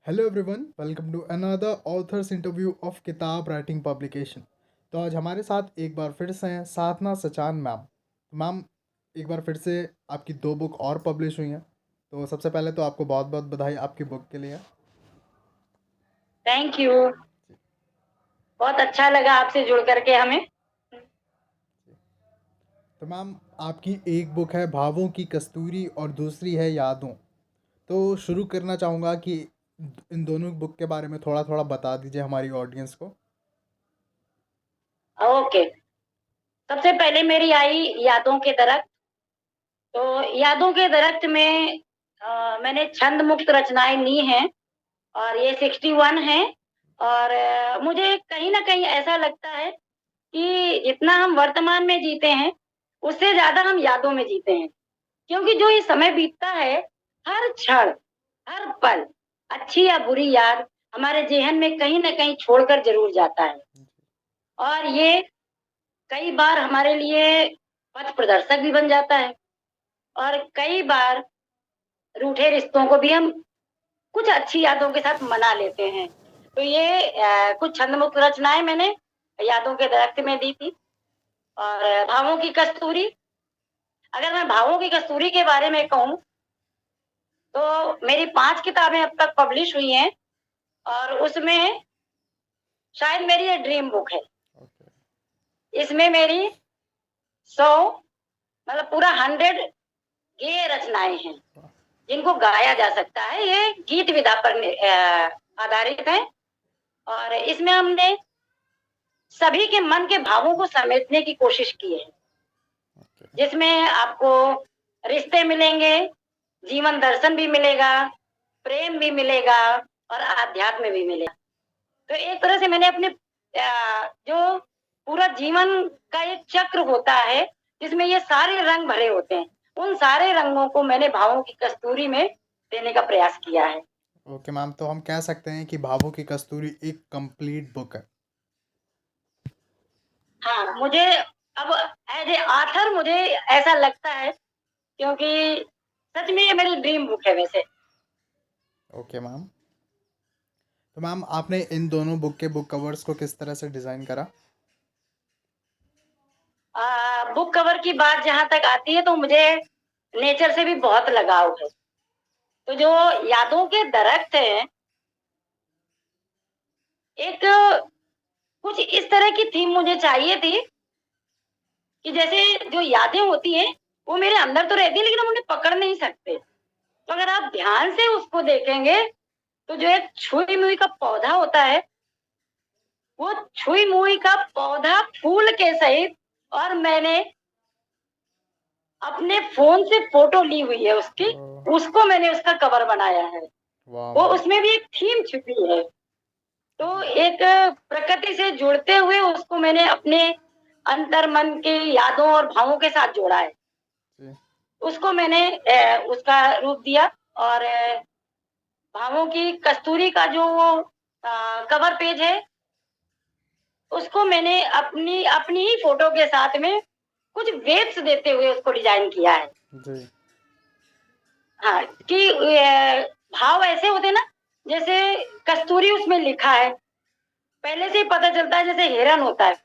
Hello everyone, welcome to another authors interview of Kitaab writing publication. तो आज हमारे साथ एक बार फिर से हैं साधना सचान मैम। तो मैम, एक बार फिर से आपकी 2 बुक और पब्लिश हुई हैं। तो सबसे पहले तो आपको बहुत बहुत बधाई आपकी बुक के लिए। Thank you. बहुत अच्छा लगा आपसे जुड़ करके हमें। तो मैम, आपकी एक बुक है भावों की कस्तूरी और दूसरी है यादों। तो शुरू करना चाहूँगा कि इन दोनों बुक के बारे में थोड़ा थोड़ा बता दीजिए हमारी ऑडियंस को। ओके, सबसे पहले मेरी आई यादों के दरख्त। तो यादों के दरख्त में मैंने छंद मुक्त रचनाएं ली हैं और ये 61 है। और मुझे कहीं ना कहीं ऐसा लगता है कि जितना हम वर्तमान में जीते हैं उससे ज्यादा हम यादों में जीते हैं, क्योंकि जो ये समय बीतता है, हर क्षण, हर पल, अच्छी या बुरी याद हमारे जेहन में कहीं ना कहीं छोड़कर जरूर जाता है। और ये कई बार हमारे लिए पथ प्रदर्शक भी बन जाता है, और कई बार रूठे रिश्तों को भी हम कुछ अच्छी यादों के साथ मना लेते हैं। तो ये कुछ छंदमुक्त रचनाएं मैंने यादों के दरख्त में दी थी। और भावों की कस्तूरी, अगर मैं भावों की कस्तूरी के बारे में कहूँ तो मेरी 5 किताबें अब तक पब्लिश हुई हैं, और उसमें शायद मेरी ये ड्रीम बुक है। ओके। इसमें मेरी 100, मतलब पूरा 100 गेय रचनाएं हैं जिनको गाया जा सकता है। ये गीत विधा पर आधारित है, और इसमें हमने सभी के मन के भावों को समेटने की कोशिश की है, जिसमें आपको रिश्ते मिलेंगे, जीवन दर्शन भी मिलेगा, प्रेम भी मिलेगा, और आध्यात्म भी मिलेगा। तो एक तरह से मैंने अपने जो पूरा जीवन का एक चक्र होता है जिसमें ये सारे रंग भरे होते हैं, उन सारे रंगों को मैंने भावों की कस्तूरी में देने का प्रयास किया है। ओके मैम, तो हम कह सकते हैं कि भावों की कस्तूरी एक कंप्लीट बुक है। हाँ, मुझे अब एज ए ऑथर मुझे ऐसा लगता है, क्योंकि सच में ये मेरी ड्रीम बुक है वैसे। Okay ma'am. तो मैम, आपने इन दोनों बुक के बुक कवर्स को किस तरह से डिज़ाइन करा? बुक कवर की बात जहां तक आती है तो मुझे नेचर से भी बहुत लगाव है। तो जो यादों के दरख्त हैं, एक कुछ इस तरह की थीम मुझे चाहिए थी कि जैसे जो यादें होती हैं वो मेरे अंदर तो रहती है, लेकिन हम उन्हें पकड़ नहीं सकते। तो अगर आप ध्यान से उसको देखेंगे तो जो एक छुई मुई का पौधा होता है, वो छुई मुई का पौधा फूल के सहित, और मैंने अपने फोन से फोटो ली हुई है उसकी, उसको मैंने उसका कवर बनाया है। वाह वो मैम। उसमें भी एक थीम छुपी है। तो एक प्रकृति से जुड़ते हुए उसको मैंने अपने अंतर मन के यादों और भावों के साथ जोड़ा है। जी। उसको मैंने उसका रूप दिया। और भावों की कस्तूरी का जो वो कवर पेज है, उसको मैंने अपनी अपनी ही फोटो के साथ में कुछ वेब्स देते हुए उसको डिजाइन किया है। जी। हाँ, कि भाव ऐसे होते ना, जैसे कस्तूरी उसमें लिखा है, पहले से ही पता चलता है जैसे हिरन होता है,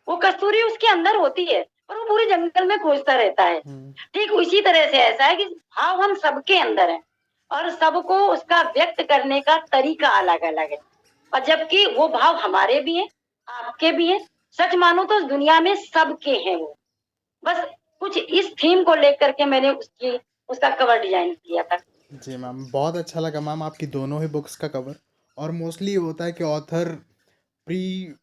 वो कस्तूरी उसके अंदर होती है और वो पूरे जंगल में खोजता रहता है। ठीक उसी तरह से ऐसा है कि भाव हम सबके अंदर है, और सबको उसका व्यक्त करने का तरीका अलग अलग है, और जबकि वो भाव हमारे भी हैं, आपके भी हैं। सच मानो तो दुनिया में सबके हैं वो। बस कुछ इस थीम को लेकर के मैंने उसका कवर डिजाइन किया था। जी मैम, बहुत अच्छा लगा मैम आपकी दोनों ही बुक्स का कवर। और मोस्टली ये होता है कि ऑथर प्री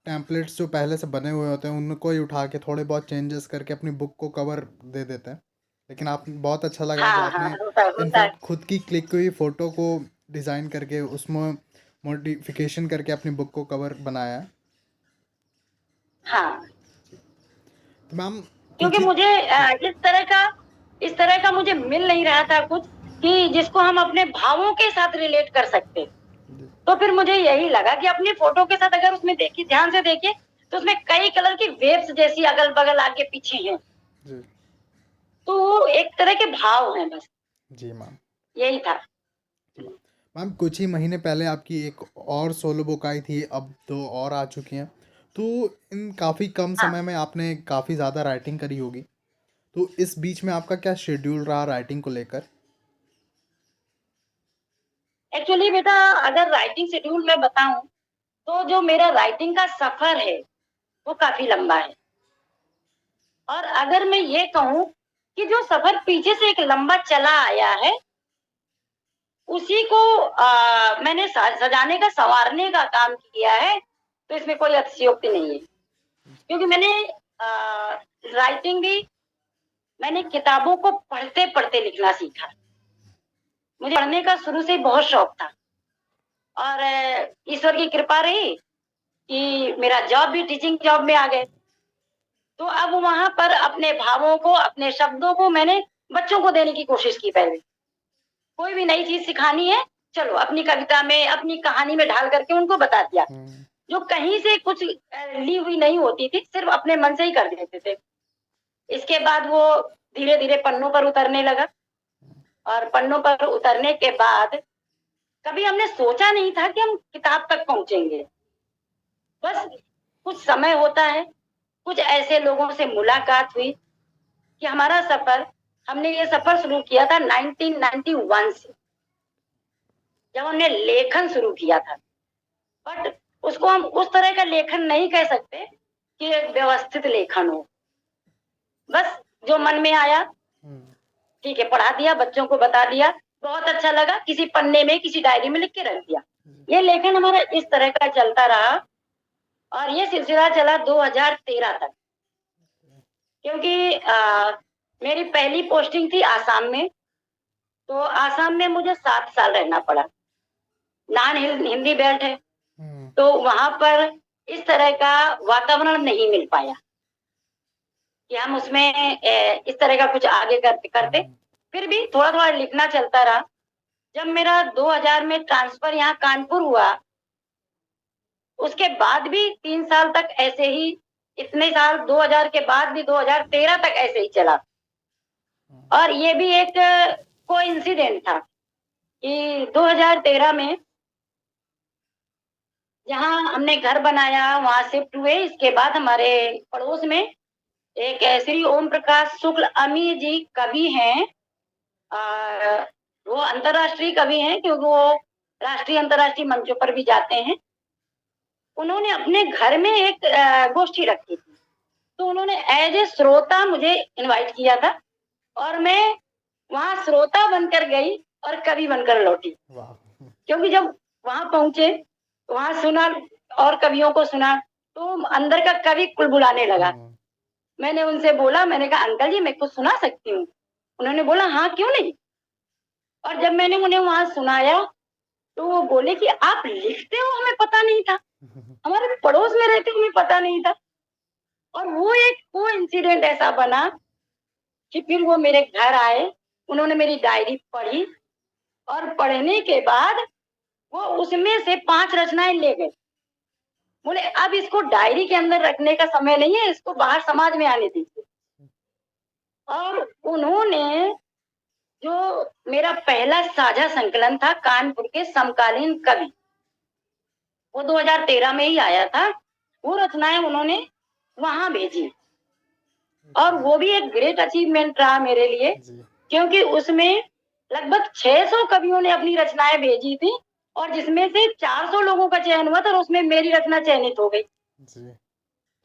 टेम्पलेट्स जो पहले से बने हुए होते हैं उनको ही उठा के थोड़े बहुत चेंजेस करके अपनी बुक को कवर दे देते हैं। लेकिन आप बहुत अच्छा लगा जो हाँ हाँ, आपने होता है। इनफैक्ट खुद की क्लिक हुई फ़ोटो को डिज़ाइन करके उसमें मॉडिफिकेशन करके अपनी बुक को कवर बनाया है। हाँ, तो मैम, कुछ क्योंकि ही। मुझे जी। इस तरह का मुझे मिल नहीं रहा था कुछ कि जिसको हम अपने भावों के साथ रिलेट कर सकते। जी। तो फिर मुझे यही लगा कि अपनी फोटो के साथ अगर उसमें देखिए, ध्यान से देखिए, तो उसमें कई कलर की वेव्स जैसी अगल बगल आगे पीछे हैं। जी। तो वो एक तरह के भाव हैं, बस जी मैम। यही था। जी मैम। मैम कुछ ही महीने पहले आपकी एक और सोलो बुक आई थी, अब 2 और आ चुकी हैं। तो इन काफ़ी कम हाँ, समय में आपने काफ़ी ज़्यादा राइटिंग करी होगी। तो इस बीच में आपका क्या शेड्यूल रहा राइटिंग को लेकर? एक्चुअली बेटा अगर राइटिंग शेड्यूल मैं बताऊँ, तो जो मेरा राइटिंग का सफ़र है, वो काफ़ी लंबा है। और अगर मैं ये कहूँ कि जो सफ़र पीछे से एक लंबा चला आया है, उसी को मैंने सजाने का, सँवारने का काम किया है, तो इसमें कोई अतिशयोक्ति नहीं है। क्योंकि मैंने राइटिंग भी मैंने किताबों को पढ़ते-पढ़ते लिखना सीखा। मुझे पढ़ने का शुरू से ही बहुत शौक था और ईश्वर की कृपा रही कि मेरा जॉब भी टीचिंग जॉब में आ गए। तो अब वहाँ पर अपने भावों को, अपने शब्दों को मैंने बच्चों को देने की कोशिश की पहले। कोई भी नई चीज़ सिखानी है, चलो अपनी कविता में, अपनी कहानी में ढाल करके उनको बता दिया। हुँ। जो कहीं से कुछ ली हुई नहीं होती थी, सिर्फ़ अपने मन से ही कर देते थे। इसके बाद वो धीरे-धीरे पन्नों पर उतरने लगा और पन्नों पर उतरने के बाद कभी हमने सोचा नहीं था कि हम किताब तक पहुँचेंगे। बस कुछ समय होता है, कुछ ऐसे लोगों से मुलाकात हुई कि हमारा सफ़र हमने ये सफ़र शुरू किया था 1991 से, जब हमने लेखन शुरू किया था। बट उसको हम उस तरह का लेखन नहीं कह सकते कि एक व्यवस्थित लेखन हो। बस जो मन में आया, हुँ। ठीक है, पढ़ा दिया, बच्चों को बता दिया, बहुत अच्छा लगा, किसी पन्ने में, किसी डायरी में लिख के रख दिया। ये लेखन हमारा इस तरह का चलता रहा और ये सिलसिला चला 2013 तक। क्योंकि मेरी पहली पोस्टिंग थी आसाम में, तो आसाम में मुझे 7 साल रहना पड़ा। नॉन हिंदी बेल्ट है, हुँ। तो वहाँ पर इस तरह का वातावरण नहीं मिल पाया कि हम उसमें इस तरह का कुछ आगे करते। हुँ। फिर भी थोड़ा-थोड़ा लिखना चलता रहा। जब मेरा 2000 में ट्रांसफ़र यहाँ कानपुर हुआ, उसके बाद भी 3 साल तक ऐसे ही, इतने साल 2000 के बाद भी 2013 तक ऐसे ही चला। हुँ। और ये भी एक कोइंसिडेंट था कि 2013 में जहाँ हमने घर बनाया, वहाँ शिफ्ट हुए। इसके बाद हमारे पड़ोस में एक श्री ओम प्रकाश शुक्ल अमी जी कवि हैं। वो अंतर्राष्ट्रीय कवि हैं क्योंकि वो राष्ट्रीय, अंतर्राष्ट्रीय मंचों पर भी जाते हैं। उन्होंने अपने घर में एक गोष्ठी रखी थी, तो उन्होंने एज़ ए श्रोता मुझे इनवाइट किया था और मैं वहाँ श्रोता बनकर गई और कवि बनकर लौटी। वाह! क्योंकि जब वहाँ पहुँचे, वहाँ सुना और कवियों को सुना, तो अंदर का कवि कुलबुलाने लगा। हुँ। मैंने उनसे बोला, मैंने कहा, "अंकल जी, मैं कुछ सुना सकती हूँ?" उन्होंने बोला, "हाँ, क्यों नहीं?" और जब मैंने उन्हें वहाँ सुनाया, तो वो बोले कि, "आप लिखते हो, हमें पता नहीं था। हमारे पड़ोस में रहते हो, हमें पता नहीं था।" और वो एक कोइंसिडेंट ऐसा बना कि फिर वो मेरे घर आए, उन्होंने मेरी डायरी पढ़ी और पढ़ने के बाद वो उसमें से 5 रचनाएँ ले गए। बोले, "अब इसको डायरी के अंदर रखने का समय नहीं है, इसको बाहर समाज में आने दीजिए।" और उन्होंने जो मेरा पहला साझा संकलन था कानपुर के समकालीन कवि, वो 2013 में ही आया था। वो रचनाएँ उन्होंने वहाँ भेजी और वो भी एक ग्रेट अचीवमेंट रहा मेरे लिए, जी। क्योंकि उसमें लगभग 600 कवियों ने अपनी रचनाएँ भेजी थी और जिसमें से 400 लोगों का चयन हुआ था और उसमें मेरी रचना चयनित हो गई। जी।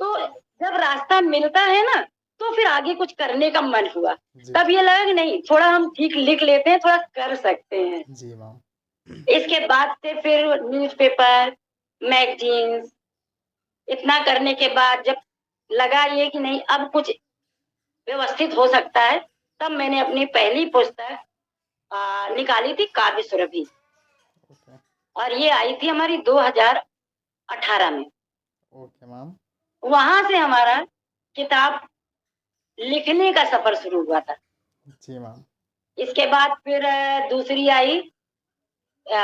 तो जब रास्ता मिलता है ना, तो फिर आगे कुछ करने का मन हुआ। जी। तब ये लगा कि नहीं, थोड़ा हम ठीक लिख लेते हैं, थोड़ा कर सकते हैं। जी मैम। इसके बाद से फिर न्यूज़पेपर, मैगज़ीन्स, इतना करने के बाद जब लगा ये कि नहीं, अब कुछ व्यवस्थित हो सकता है, तब मैंने अपनी पहली पुस्तक निकाली थी, काव्य सुरभि। ओके। और ये आई थी हमारी 2018 में। Okay ma'am. वहाँ से हमारा किताब लिखने का सफ़र शुरू हुआ था। जी मैम। इसके बाद फिर दूसरी आई, अ,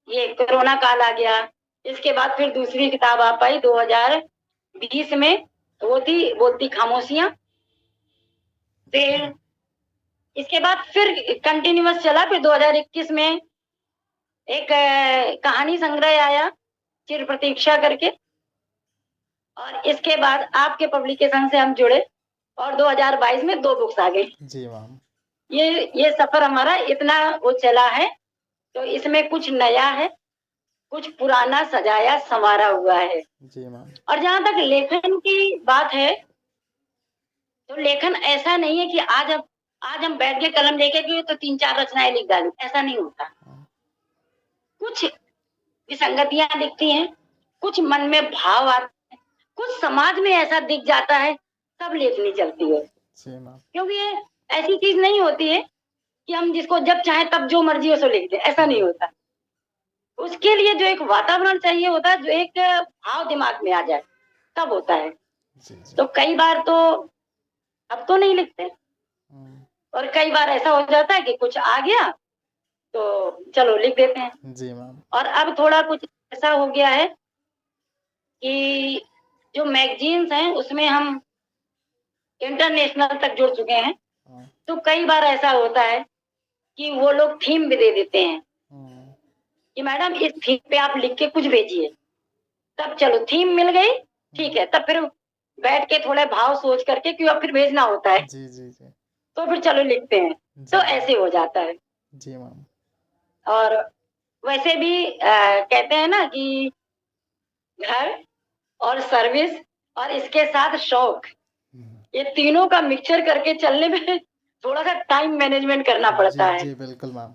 ये कोरोना काल आ गया। इसके बाद फिर दूसरी किताब आ पाई 2020 में, वो थी बोलती खामोशियाँ। फिर इसके बाद फिर कंटिन्यूअस चला, फिर 2021 में एक कहानी संग्रह आया चिर प्रतीक्षा करके, और इसके बाद आपके पब्लिकेशन से हम जुड़े और 2022 में 2 बुक्स आ गई। जी मैम। ये सफर हमारा इतना वो चला है, तो इसमें कुछ नया है, कुछ पुराना सजाया संवारा हुआ है। जी मैम। और जहाँ तक लेखन की बात है, तो लेखन ऐसा नहीं है कि आज हम बैठ के कलम लेके कि तो 3-4 रचनाएं लिख डाली, ऐसा नहीं होता। कुछ विसंगतियां दिखती हैं, कुछ मन में भाव आते हैं, कुछ समाज में ऐसा दिख जाता है, तब लेखनी चलती है। क्योंकि ये ऐसी चीज नहीं होती है कि हम जिसको जब चाहे तब जो मर्जी हो सो लिख दें, ऐसा नहीं होता। उसके लिए जो एक वातावरण चाहिए होता है, जो एक भाव दिमाग में आ जाए, तब होता है। तो कई बार तो अब तो नहीं लिखते, और कई बार ऐसा हो जाता है कि कुछ आ गया तो चलो लिख देते हैं। जी मैम। और अब थोड़ा कुछ ऐसा हो गया है कि जो मैगजीन्स हैं उसमें हम इंटरनेशनल तक जुड़ चुके हैं, तो कई बार ऐसा होता है कि वो लोग थीम भी दे देते हैं कि मैडम इस थीम पे आप लिख के कुछ भेजिए। तब चलो थीम मिल गई, ठीक है, तब फिर बैठ के थोड़े भाव सोच करके क्यों अब फिर भेजना होता है। जी जी जी। तो फिर चलो लिखते हैं, तो ऐसे हो जाता है। जी मैम। और वैसे भी कहते हैं ना कि घर और सर्विस और इसके साथ शौक, ये तीनों का मिक्सचर करके चलने में थोड़ा सा टाइम मैनेजमेंट करना पड़ता है। जी बिल्कुल मैम।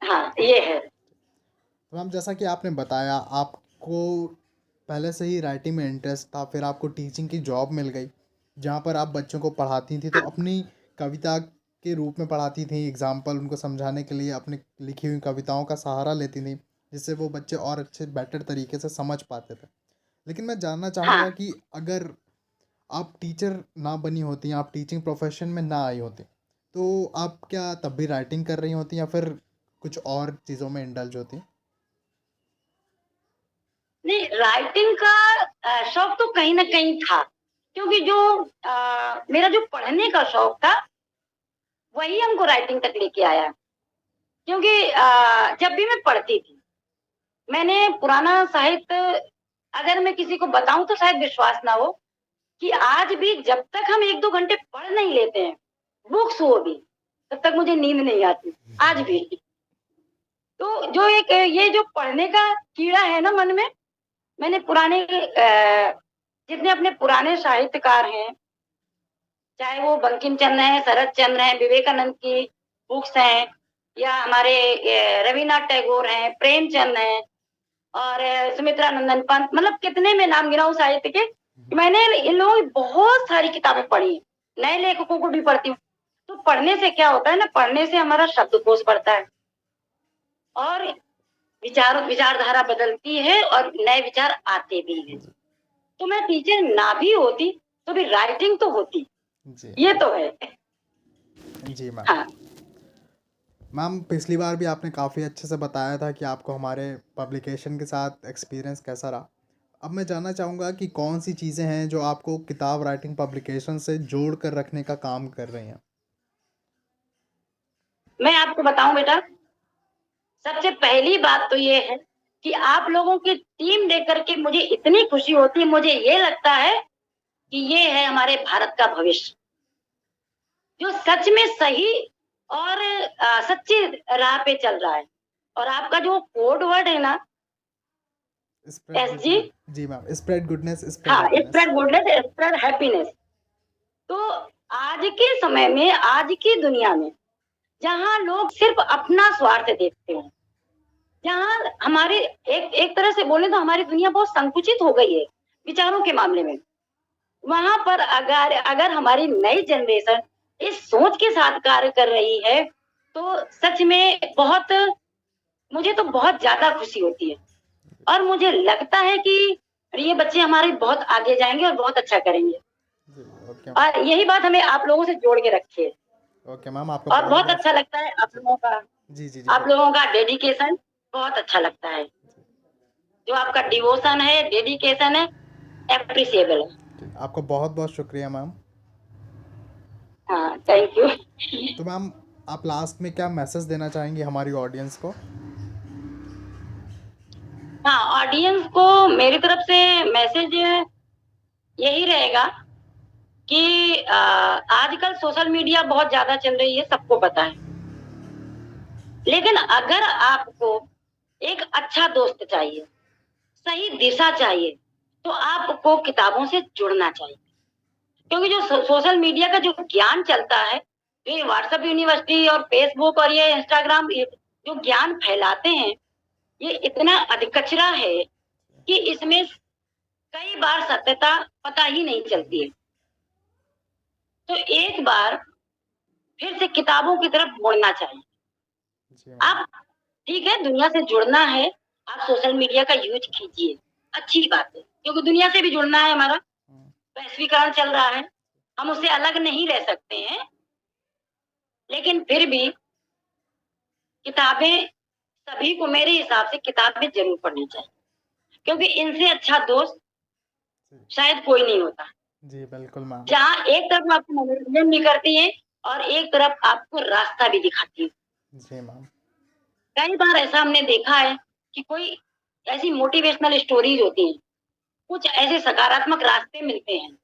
हाँ, ये है। तो मैम जैसा कि आपने बताया आपको पहले से ही राइटिंग में इंटरेस्ट था, फिर आपको टीचिंग की जॉब मिल गई जहाँ पर आप बच्चों को पढ़ाती थी, तो अपनी कविता के रूप में पढ़ाती थी, एग्जाम्पल उनको समझाने के लिए अपनी लिखी हुई कविताओं का सहारा लेती थी, जिससे वो बच्चे और अच्छे बेटर तरीके से समझ पाते थे। लेकिन मैं जानना चाहूँगा हाँ। कि अगर आप टीचर ना बनी होती, आप टीचिंग प्रोफेशन में ना आई होती, तो आप क्या तब भी राइटिंग कर रही होती या फिर कुछ और चीज़ों में इंडल्ज होती? नहीं, राइटिंग का शौक तो कहीं ना कहीं था, क्योंकि जो मेरा जो पढ़ने का शौक था वही हमको राइटिंग तक लेके आया। क्योंकि जब भी मैं पढ़ती थी, मैंने पुराना साहित्य, अगर मैं किसी को बताऊं तो शायद विश्वास ना हो कि आज भी जब तक हम 1-2 घंटे पढ़ नहीं लेते हैं, बुक्स वो भी, तब तक मुझे नींद नहीं आती आज भी। तो जो एक ये जो पढ़ने का कीड़ा है ना मन में, मैंने पुराने जितने अपने पुराने साहित्यकार हैं, चाहे वो बंकिम चंद्र हैं, शरद चंद्र हैं, विवेकानंद की बुक्स हैं, या हमारे रविन्द्रनाथ टैगोर हैं, प्रेमचंद हैं, और सुमित्रा नंदन पंत, मतलब कितने में नाम गिनाऊं साहित्य के। मैंने इन लोगों की बहुत सारी किताबें पढ़ी, नए लेखकों को भी पढ़ती हूँ। तो पढ़ने से क्या होता है ना, पढ़ने से हमारा शब्दकोश बढ़ता है और विचारधारा बदलती है और नए विचार आते भी हैं। तो मैं टीचर ना भी होती तो भी राइटिंग तो होती जी। ये तो है जी मैम। हाँ। मैम पिछली बार भी आपने काफ़ी अच्छे से बताया था कि आपको हमारे पब्लिकेशन के साथ एक्सपीरियंस कैसा रहा। अब मैं जानना चाहूँगा कि कौन सी चीज़ें हैं जो आपको किताब राइटिंग पब्लिकेशन से जोड़ कर रखने का काम कर रही हैं? मैं आपको बताऊं बेटा, सबसे पहली बात तो ये है कि आप लोगों की टीम देख करके मुझे इतनी खुशी होती है। मुझे ये लगता है कि ये है हमारे भारत का भविष्य, जो सच में सही और सच्ची राह पे चल रहा है। और आपका जो कोड वर्ड है ना, SG, जी मैम, स्प्रेड गुडनेस, हाँ, स्प्रेड गुडनेस, स्प्रेड हैप्पीनेस। तो आज के समय में, आज की दुनिया में, जहाँ लोग सिर्फ अपना स्वार्थ देखते हैं, जहाँ हमारी एक तरह से बोले तो हमारी दुनिया बहुत संकुचित हो गई है विचारों के मामले में, वहां पर अगर हमारी नई जनरेशन इस सोच के साथ कार्य कर रही है, तो सच में मुझे तो बहुत ज्यादा खुशी होती है। और मुझे लगता है कि ये बच्चे हमारे बहुत आगे जाएंगे और बहुत अच्छा करेंगे। और यही बात हमें आप लोगों से जोड़ के रखी है। ओके मैम, आपका और बहुत अच्छा लगता है आप लोगों का, आप लोगों का डेडिकेशन बहुत अच्छा लगता है। जो आपका डिवोशन है, डेडिकेशन है, एप्रिसिएबल है। आपका बहुत बहुत शुक्रिया मैम। हाँ, थैंक यू। तो मैम आप लास्ट में क्या मैसेज देना चाहेंगी हमारी ऑडियंस को? हाँ, ऑडियंस को मेरी तरफ से मैसेज यही रहेगा कि आजकल सोशल मीडिया बहुत ज़्यादा चल रही है, सबको पता है। लेकिन अगर आपको एक अच्छा दोस्त चाहिए, सही दिशा चाहिए, तो आपको किताबों से जुड़ना चाहिए। क्योंकि जो सोशल मीडिया का जो ज्ञान चलता है, ये व्हाट्सएप यूनिवर्सिटी और फेसबुक और ये इंस्टाग्राम ये जो ज्ञान फैलाते हैं, ये इतना अधिकचरा है कि इसमें कई बार सत्यता पता ही नहीं चलती है। तो एक बार फिर से किताबों की तरफ मुड़ना चाहिए। जी मैम। आप ठीक है, दुनिया से जुड़ना है, आप सोशल मीडिया का यूज कीजिए, अच्छी बात है, क्योंकि दुनिया से भी जुड़ना है हमारा। वैश्वीकरण चल रहा है, हम उससे अलग नहीं रह सकते हैं, लेकिन फिर भी किताबें सभी को मेरे हिसाब से किताबें जरूर पढ़नी चाहिए, क्योंकि इनसे अच्छा दोस्त शायद कोई नहीं होता। जी बिल्कुल मैम। जहाँ एक तरफ आपको मनोरंजन भी करती है और एक तरफ आपको रास्ता भी दिखाती है। जी मैम। कई बार ऐसा हमने देखा है कि कोई ऐसी मोटिवेशनल स्टोरीज होती हैं, कुछ ऐसे सकारात्मक रास्ते मिलते हैं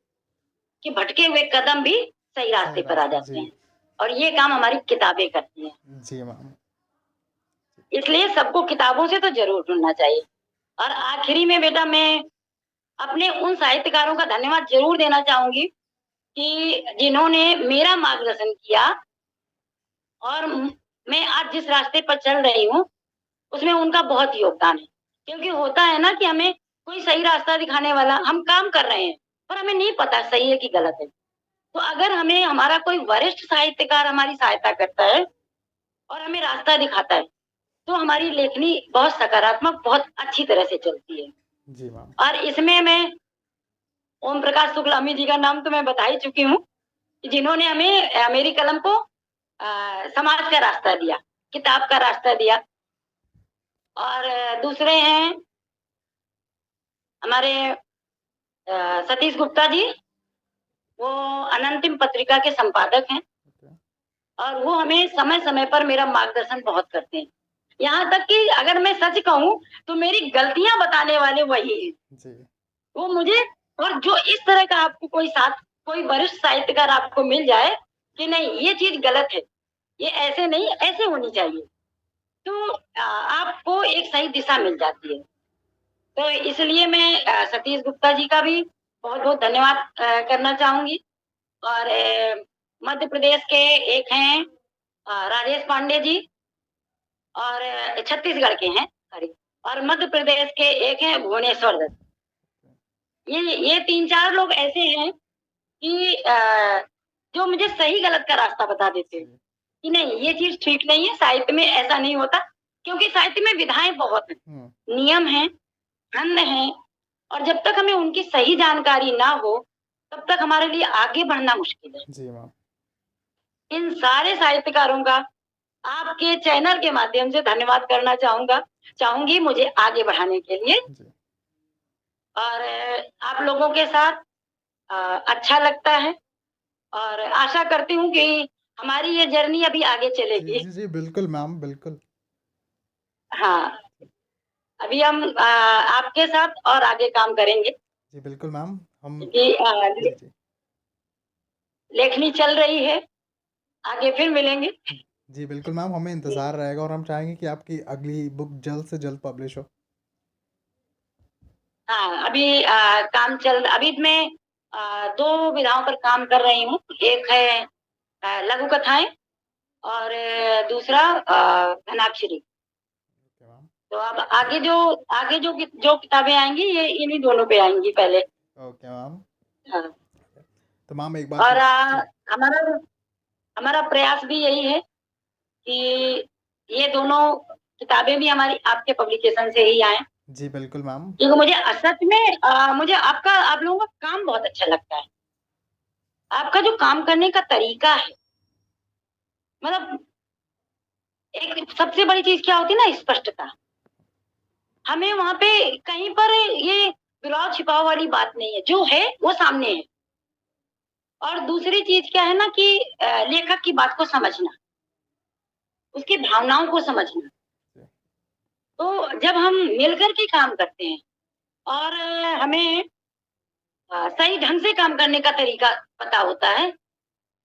कि भटके हुए कदम भी सही रास्ते पर आ जाते हैं, और ये काम हमारी किताबें करती हैं। जी मैम। इसलिए सबको किताबों से तो जरूर जुड़ना चाहिए। और आखिरी में बेटा मैं अपने उन साहित्यकारों का धन्यवाद जरूर देना चाहूंगी कि जिन्होंने मेरा मार्गदर्शन किया, और मैं आज जिस रास्ते पर चल रही हूँ उसमें उनका बहुत योगदान है। क्योंकि होता है ना कि हमें कोई सही रास्ता दिखाने वाला, हम काम कर रहे हैं पर हमें नहीं पता सही है कि गलत है। तो अगर हमें हमारा कोई वरिष्ठ साहित्यकार हमारी सहायता करता है और हमें रास्ता दिखाता है, तो हमारी लेखनी बहुत सकारात्मक, बहुत अच्छी तरह से चलती है। जी मैम। और इसमें मैं ओम प्रकाश शुक्लामी जी का नाम तो मैं बता ही चुकी हूँ, जिन्होंने हमें मेरी कलम को समाज का रास्ता दिया, किताब का रास्ता दिया। और दूसरे हैं हमारे सतीश गुप्ता जी, वो अनंतिम पत्रिका के संपादक हैं, और वो हमें समय समय पर मेरा मार्गदर्शन बहुत करते हैं। यहाँ तक कि अगर मैं सच कहूँ तो मेरी गलतियां बताने वाले वही हैं। जी। वो मुझे, और जो इस तरह का आपको कोई वरिष्ठ साहित्यकार आपको मिल जाए कि नहीं ये चीज गलत है, ये ऐसे नहीं ऐसे होनी चाहिए, तो आपको एक सही दिशा मिल जाती है। तो इसलिए मैं सतीश गुप्ता जी का भी बहुत बहुत धन्यवाद करना चाहूंगी। और मध्य प्रदेश के एक हैं राजेश पांडे जी, और छत्तीसगढ़ के हैं सॉरी, और मध्य प्रदेश के एक हैं भुवनेश्वर दत्त। ये 3-4 लोग ऐसे हैं कि जो मुझे सही गलत का रास्ता बता देते हैं कि नहीं ये चीज ठीक नहीं है, साहित्य में ऐसा नहीं होता। क्योंकि साहित्य में विधाएं बहुत हैं, नियम हैं, छंद हैं, और जब तक हमें उनकी सही जानकारी ना हो तब तक हमारे लिए आगे बढ़ना मुश्किल है। जी मैम। इन सारे साहित्यकारों का आपके चैनल के माध्यम से धन्यवाद करना चाहूंगी मुझे आगे बढ़ाने के लिए। और आप लोगों के साथ अच्छा लगता है, और आशा करती हूँ कि हमारी ये जर्नी अभी आगे चलेगी। जी जी बिल्कुल मैम, बिल्कुल। हाँ, अभी हम आपके साथ और आगे काम करेंगे। जी बिल्कुल मैम। हम जी, जी जी लेखनी चल रही है, आगे फिर मिलेंगे। जी बिल्कुल मैम, हमें इंतज़ार रहेगा और हम चाहेंगे कि आपकी अगली बुक जल्द से जल्द पब्लिश हो। हाँ, अभी अभी मैं 2 विधाओं पर काम कर रही हूँ। एक है लघु कथाएं, और दूसरा घनाक्षरी। तो अब आगे जो किताबें आएंगी ये इन्हीं दोनों पे आएंगी पहले। Okay ma'am. हाँ। तो मैम एक बार और फिर हमारा हमारा प्रयास भी यही है कि ये दोनों किताबें भी हमारी आपके पब्लिकेशन से ही आए। जी बिल्कुल मैम। क्योंकि मुझे सच में मुझे आप लोगों का काम बहुत अच्छा लगता है। आपका जो काम करने का तरीका है, मतलब एक सबसे बड़ी चीज क्या होती है ना, स्पष्टता। हमें वहां पे कहीं पर ये विरोध छिपाव वाली बात नहीं है, जो है वो सामने है। और दूसरी चीज क्या है ना कि लेखक की बात को समझना। उसकी भावनाओं को समझना। जी। तो जब हम मिलकर के काम करते हैं और हमें सही ढंग से काम करने का तरीका पता होता है,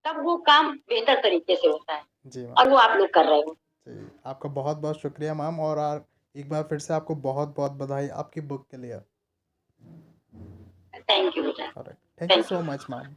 तब वो काम बेहतर तरीके से होता है जी मैम। और वो आप लोग कर रहे हो। जी, आपका बहुत-बहुत शुक्रिया मैम और एक बार फिर से आपको बहुत-बहुत बधाई आपकी बुक के लिए। थैंक यू बेटा, alright, thank you thank so you. Much ma'am.